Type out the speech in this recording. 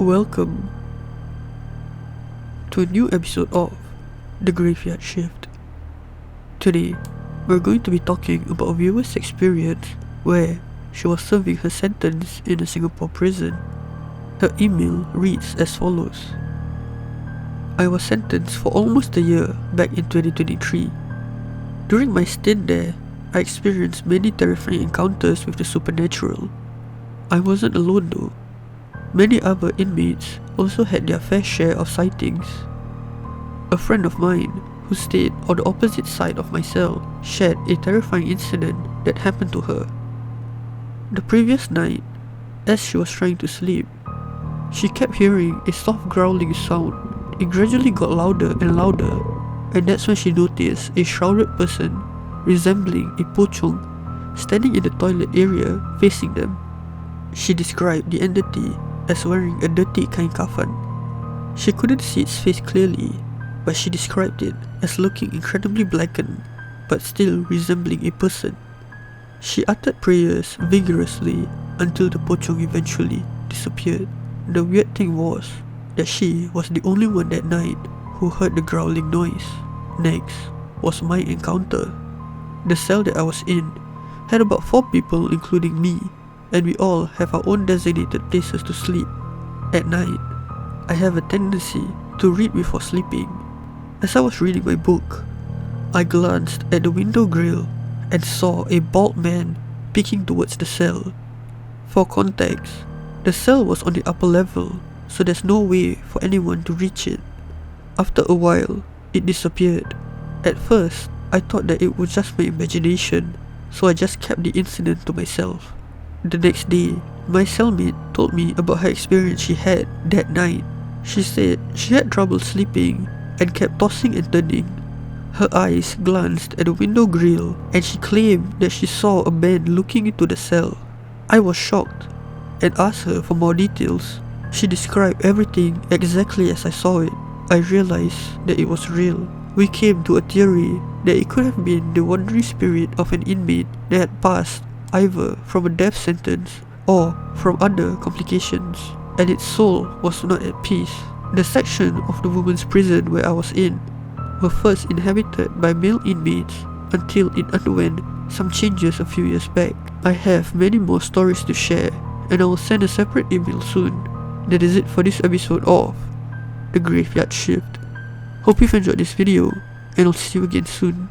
Welcome to a new episode of The Graveyard Shift. Today, we're going to be talking about a viewer's experience where she was serving her sentence in a Singapore prison. Her email reads as follows. I was sentenced for almost a year back in 2023. During my stint there, I experienced many terrifying encounters with the supernatural. I wasn't alone though. Many other inmates also had their fair share of sightings. A friend of mine, who stayed on the opposite side of my cell, shared a terrifying incident that happened to her. The previous night, as she was trying to sleep, she kept hearing a soft growling sound. It gradually got louder and louder, and that's when she noticed a shrouded person resembling a pocong standing in the toilet area facing them. She described the entity as wearing a dirty kain kafan. She couldn't see its face clearly, but she described it as looking incredibly blackened, but still resembling a person. She uttered prayers vigorously until the pocong eventually disappeared. The weird thing was that she was the only one that night who heard the growling noise. Next was my encounter. The cell that I was in had about 4 people including me, and we all have our own designated places to sleep. At night, I have a tendency to read before sleeping. As I was reading my book, I glanced at the window grill and saw a bald man peeking towards the cell. For context, the cell was on the upper level, so there's no way for anyone to reach it. After a while, it disappeared. At first, I thought that it was just my imagination, so I just kept the incident to myself. The next day, my cellmate told me about her experience she had that night. She said she had trouble sleeping and kept tossing and turning. Her eyes glanced at the window grill and she claimed that she saw a man looking into the cell. I was shocked and asked her for more details. She described everything exactly as I saw it. I realized that it was real. We came to a theory that it could have been the wandering spirit of an inmate that had passed either from a death sentence or from other complications, and its soul was not at peace. The section of the women's prison where I was in were first inhabited by male inmates until it underwent some changes a few years back. I have many more stories to share, and I will send a separate email soon. That is it for this episode of The Graveyard Shift. Hope you've enjoyed this video, and I'll see you again soon.